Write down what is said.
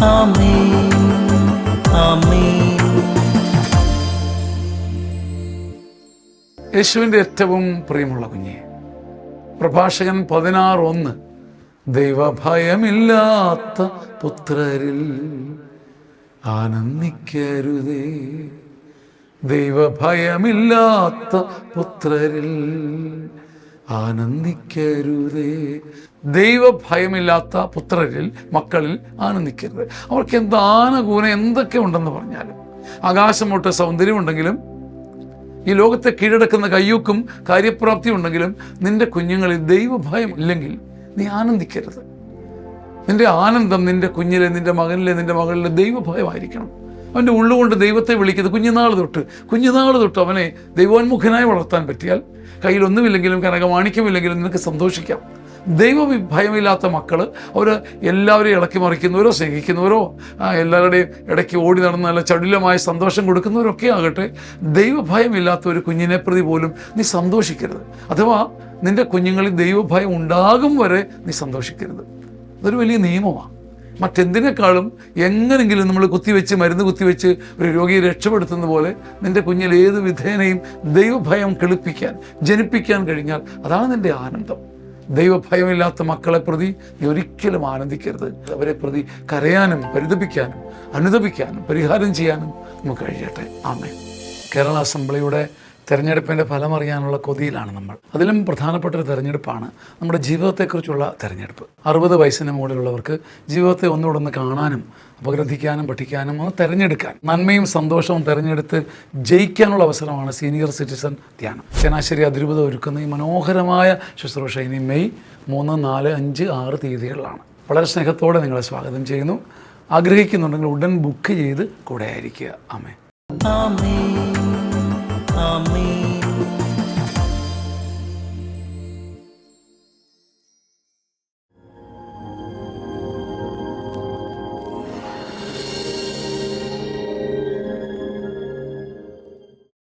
ആമേൻ ആമേൻ. യേശുവിൻ്റെ ഏറ്റവും പ്രിയമുള്ള കുഞ്ഞെ, പ്രഭാഷകൻ 16:1 ദൈവഭയമില്ലാത്ത പുത്രരിൽ ആനന്ദിക്കരുതേ. ദൈവഭയമില്ലാത്ത പുത്രരിൽ ആനന്ദിക്കരുതേ. ദൈവഭയമില്ലാത്ത പുത്രരിൽ, മക്കളിൽ ആനന്ദിക്കരുത്. അവർക്ക് എന്ത് ആനകൂനം എന്തൊക്കെ ഉണ്ടെന്ന് പറഞ്ഞാലും, ആകാശം തൊട്ട് സൗന്ദര്യമുണ്ടെങ്കിലും, ഈ ലോകത്തെ കീഴടക്കുന്ന കയ്യൂക്കും കാര്യപ്രാപ്തി ഉണ്ടെങ്കിലും, നിന്റെ കുഞ്ഞുങ്ങളിൽ ദൈവഭയം ഇല്ലെങ്കിൽ നീ ആനന്ദിക്കരുത്. നിന്റെ ആനന്ദം നിന്റെ കുഞ്ഞിലെ, നിന്റെ മകനിലെ, നിന്റെ മകളിലെ ദൈവഭയമായിരിക്കണം. അവൻ്റെ ഉള്ളുകൊണ്ട് ദൈവത്തെ വിളിക്കുന്നത് കുഞ്ഞുനാൾ തൊട്ട് അവനെ ദൈവോന്മുഖനായി വളർത്താൻ പറ്റിയാൽ, കയ്യിലൊന്നുമില്ലെങ്കിലും കനകമാണിക്യമില്ലെങ്കിലും നിനക്ക് സന്തോഷിക്കാം. ദൈവഭയമില്ലാത്ത മക്കൾ അവർ എല്ലാവരെയും ഇളക്കി മറിക്കുന്നവരോ സ്നേഹിക്കുന്നവരോ എല്ലാവരുടെയും ഇടയ്ക്ക് ഓടി നടന്ന് നല്ല ചടുലമായ സന്തോഷം കൊടുക്കുന്നവരൊക്കെ ആകട്ടെ, ദൈവഭയമില്ലാത്ത ഒരു കുഞ്ഞിനെ പ്രതി പോലും നീ സന്തോഷിക്കരുത്. അഥവാ നിൻ്റെ കുഞ്ഞുങ്ങളിൽ ദൈവഭയം ഉണ്ടാകും വരെ നീ സന്തോഷിക്കരുത്. അതൊരു വലിയ നിയമമാണ്. മറ്റെന്തിനേക്കാളും എങ്ങനെങ്കിലും നമ്മൾ മരുന്ന് കുത്തിവെച്ച് ഒരു രോഗിയെ രക്ഷപ്പെടുത്തുന്ന പോലെ നിൻ്റെ കുഞ്ഞിൽ ഏത് വിധേനയും ദൈവഭയം ജനിപ്പിക്കാൻ കഴിഞ്ഞാൽ അതാണ് നിൻ്റെ ആനന്ദം. ദൈവഭയമില്ലാത്ത മക്കളെ പ്രതി നീ ഒരിക്കലും ആനന്ദിക്കരുത്. അവരെ പ്രതി കരയാനും പരിതപിക്കാനും അനുതപിക്കാനും പരിഹാരം ചെയ്യാനും നമുക്ക് കഴിയട്ടെ. ആമേൻ. കേരള അസംബ്ലിയുടെ തെരഞ്ഞെടുപ്പിൻ്റെ ഫലം അറിയാനുള്ള കൊതിയിലാണ് നമ്മൾ. അതിലും പ്രധാനപ്പെട്ട ഒരു തെരഞ്ഞെടുപ്പാണ് നമ്മുടെ ജീവിതത്തെക്കുറിച്ചുള്ള തെരഞ്ഞെടുപ്പ്. 60 വയസ്സിന് മുകളിലുള്ളവർക്ക് ജീവിതത്തെ ഒന്നുകൂടെ കാണാനും അപഗ്രഥിക്കാനും പഠിക്കാനും ഒന്ന് തിരഞ്ഞെടുക്കാൻ, നന്മയും സന്തോഷവും തിരഞ്ഞെടുത്ത് ജയിക്കാനുള്ള അവസരമാണ് സീനിയർ സിറ്റിസൺ ധ്യാനം. ചങ്ങനാശ്ശേരി അതിരൂപത ഒരുക്കുന്ന ഈ മനോഹരമായ ശുശ്രൂഷ ഇനി മെയ് 3, 4, 5, 6 തീയതികളിലാണ്. വളരെ സ്നേഹത്തോടെ നിങ്ങളെ സ്വാഗതം ചെയ്യുന്നു. ആഗ്രഹിക്കുന്നുണ്ടെങ്കിൽ ഉടൻ ബുക്ക് ചെയ്ത് കൂടെ ആയിരിക്കുക. ആമേൻ. ആമേൻ ആമേൻ.